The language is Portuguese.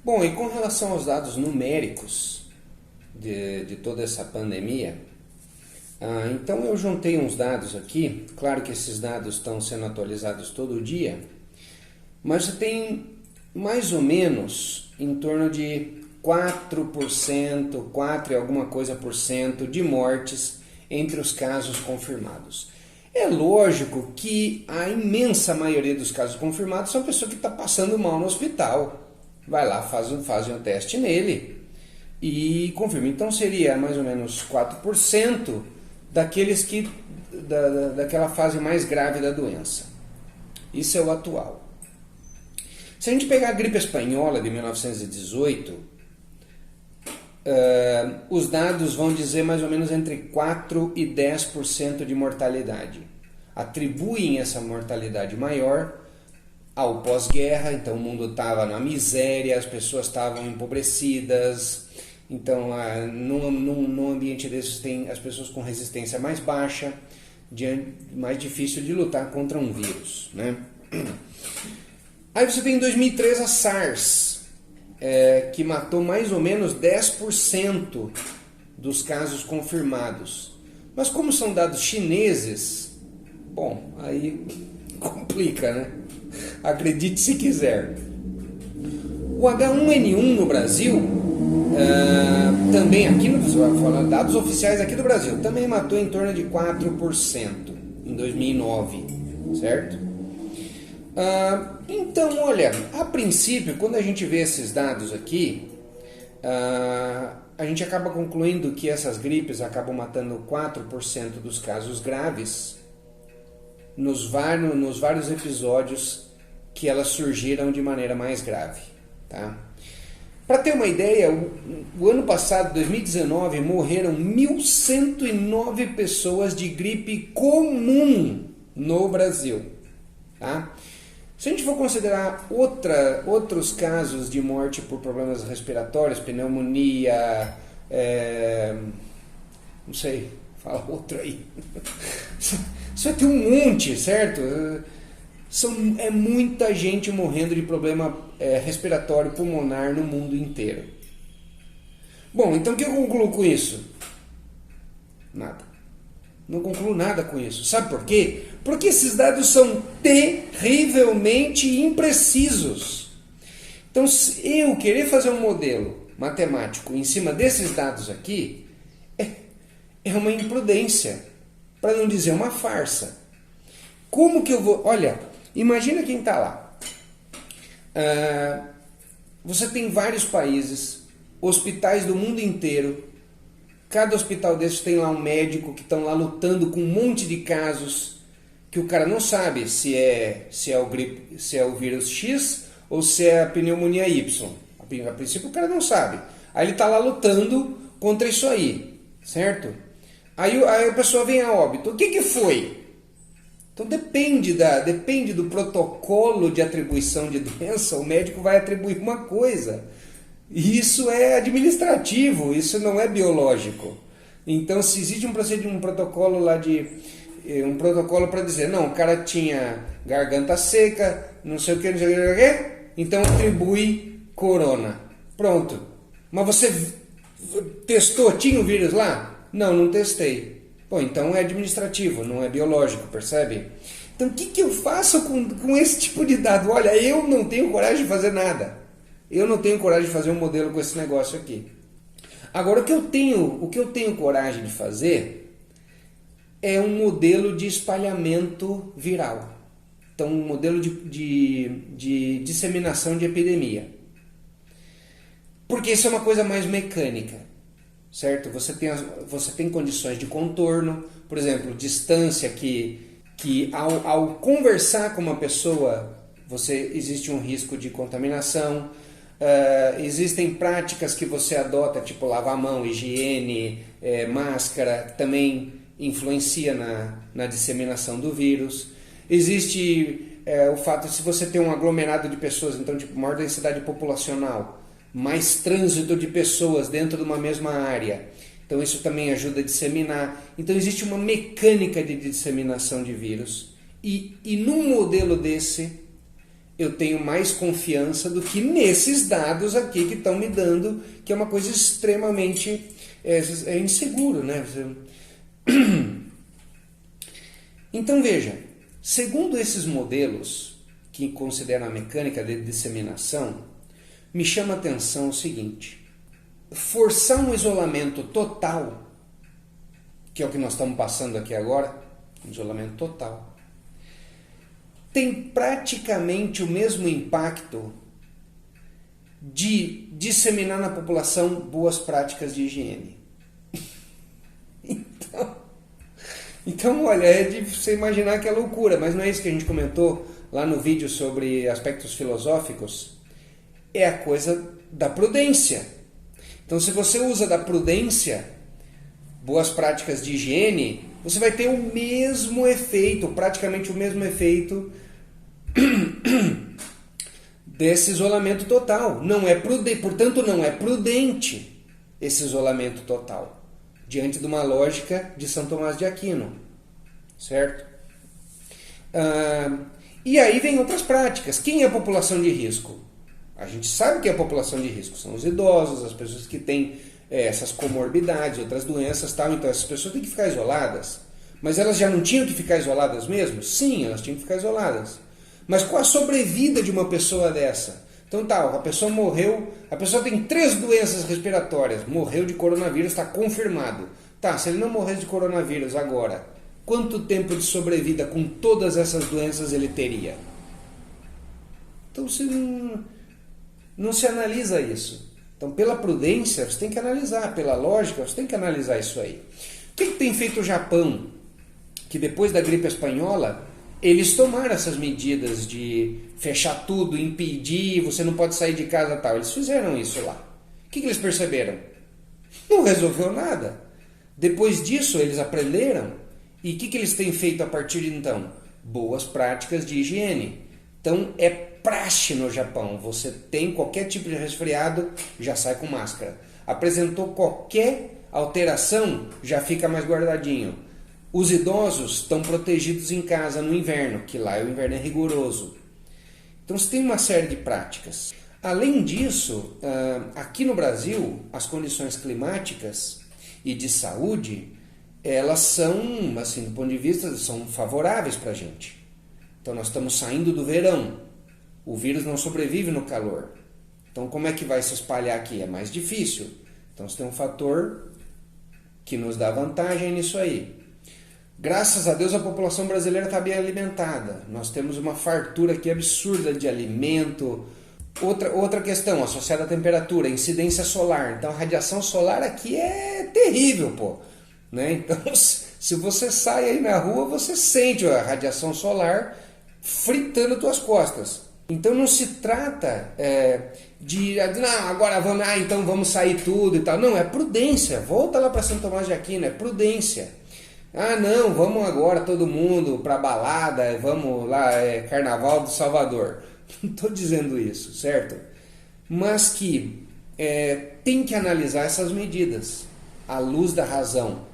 Bom, e com relação aos dados numéricos de toda essa pandemia, então eu juntei uns dados aqui. Claro que esses dados estão sendo atualizados todo dia, mas você tem mais ou menos em torno de 4%, 4 e alguma coisa por cento de mortes entre os casos confirmados. É lógico que a imensa maioria dos casos confirmados são pessoas que estão passando mal no hospital. Vai lá, fazem um teste nele e confirma. Então seria mais ou menos 4% daqueles que daquela fase mais grave da doença. Isso é o atual. Se a gente pegar a gripe espanhola de 1918, os dados vão dizer mais ou menos entre 4 e 10% de mortalidade. Atribuem essa mortalidade maior ao pós-guerra, então o mundo estava na miséria, as pessoas estavam empobrecidas, então num ambiente desses tem as pessoas com resistência mais baixa, mais difícil de lutar contra um vírus, né? Aí você tem em 2003 a SARS, que matou mais ou menos 10% dos casos confirmados. Mas como são dados chineses, bom, aí complica, né? Acredite se quiser. O H1N1 no Brasil, também aqui no Brasil, falando dados oficiais aqui do Brasil, também matou em torno de 4% em 2009, certo? Então, olha, a princípio, quando a gente vê esses dados aqui, a gente acaba concluindo que essas gripes acabam matando 4% dos casos graves nos vários episódios que elas surgiram de maneira mais grave. Tá? Para ter uma ideia, o ano passado, 2019, morreram 1.109 pessoas de gripe comum no Brasil. Tá? Se a gente for considerar outros casos de morte por problemas respiratórios, pneumonia, não sei, fala outro aí. Isso vai ter um monte, certo? É muita gente morrendo de problema respiratório pulmonar no mundo inteiro. Bom, então o que eu concluo com isso? Nada. Não concluo nada com isso. Sabe por quê? Porque esses dados são terrivelmente imprecisos. Então, se eu querer fazer um modelo matemático em cima desses dados aqui, é uma imprudência, para não dizer uma farsa. Como que eu vou... Olha, imagina quem está lá. Você tem vários países, hospitais do mundo inteiro. Cada hospital desses tem lá um médico que estão lá lutando com um monte de casos que o cara não sabe se é o vírus X ou se é a pneumonia Y. A princípio o cara não sabe. Aí ele está lá lutando contra isso aí, certo? Aí a pessoa vem a óbito. O que foi? Então depende do protocolo de atribuição de doença, o médico vai atribuir uma coisa. Isso é administrativo, isso não é biológico. Então, se existe um protocolo lá um protocolo para dizer, não, o cara tinha garganta seca, não sei o que, então atribui corona. Pronto. Mas você testou, tinha o vírus lá? Não testei. Pô, então é administrativo, não é biológico, percebe? Então, o que eu faço com esse tipo de dado? Olha, eu não tenho coragem de fazer nada. Eu não tenho coragem de fazer um modelo com esse negócio aqui. Agora, o que eu tenho coragem de fazer é um modelo de espalhamento viral. Então, um modelo de disseminação de epidemia. Porque isso é uma coisa mais mecânica, certo? Você tem condições de contorno, por exemplo, distância que ao conversar com uma pessoa, existe um risco de contaminação. Existem práticas que você adota, tipo lavar a mão, higiene, máscara, também influencia na disseminação do vírus. Existe o fato de se você tem um aglomerado de pessoas, então tipo maior densidade populacional, mais trânsito de pessoas dentro de uma mesma área, então isso também ajuda a disseminar. Então existe uma mecânica de disseminação de vírus e num modelo desse eu tenho mais confiança do que nesses dados aqui que estão me dando, que é uma coisa extremamente inseguro, né? Então veja, segundo esses modelos que consideram a mecânica de disseminação, me chama a atenção o seguinte: forçar um isolamento total, que é o que nós estamos passando aqui agora, um isolamento total, tem praticamente o mesmo impacto de disseminar na população boas práticas de higiene. Então, olha, é de você imaginar que é loucura, mas não é isso que a gente comentou lá no vídeo sobre aspectos filosóficos? É a coisa da prudência. Então, se você usa da prudência, boas práticas de higiene, você vai ter o mesmo efeito, praticamente o mesmo efeito desse isolamento total. Não é prudente, portanto, não é prudente esse isolamento total, diante de uma lógica de São Tomás de Aquino, certo? E aí vem outras práticas. Quem é a população de risco? A gente sabe que é a população de risco são os idosos, as pessoas que têm essas comorbidades, outras doenças, tal. Então essas pessoas têm que ficar isoladas. Mas elas já não tinham que ficar isoladas mesmo? Sim, elas tinham que ficar isoladas. Mas qual a sobrevida de uma pessoa dessa? Então tá, a pessoa morreu, a pessoa tem 3 doenças respiratórias, morreu de coronavírus, está confirmado. Tá, se ele não morresse de coronavírus agora, quanto tempo de sobrevida com todas essas doenças ele teria? Então você não se analisa isso. Então pela prudência você tem que analisar, pela lógica você tem que analisar isso aí. O que tem feito o Japão? Que depois da gripe espanhola, eles tomaram essas medidas de fechar tudo, impedir, você não pode sair de casa e tal. Eles fizeram isso lá. O que eles perceberam? Não resolveu nada. Depois disso, eles aprenderam. E o que eles têm feito a partir de então? Boas práticas de higiene. Então, é praxe no Japão. Você tem qualquer tipo de resfriado, já sai com máscara. Apresentou qualquer alteração, já fica mais guardadinho. Os idosos estão protegidos em casa no inverno, que lá o inverno é rigoroso. Então você tem uma série de práticas. Além disso, aqui no Brasil, as condições climáticas e de saúde, elas são, assim, do ponto de vista, são favoráveis para a gente. Então nós estamos saindo do verão. O vírus não sobrevive no calor. Então como é que vai se espalhar aqui? É mais difícil. Então você tem um fator que nos dá vantagem nisso aí. Graças a Deus a população brasileira está bem alimentada. Nós temos uma fartura aqui absurda de alimento. Outra questão associada à temperatura, incidência solar. Então a radiação solar aqui é terrível, pô. Né? Então se você sai aí na rua, você sente a radiação solar fritando tuas costas. Então não se trata não, agora então vamos sair tudo e tal. Não, é prudência. Volta lá para São Tomás de Aquino, é prudência. Ah, não, vamos agora todo mundo para balada, vamos lá, Carnaval do Salvador. Não estou dizendo isso, certo? Mas que tem que analisar essas medidas à luz da razão.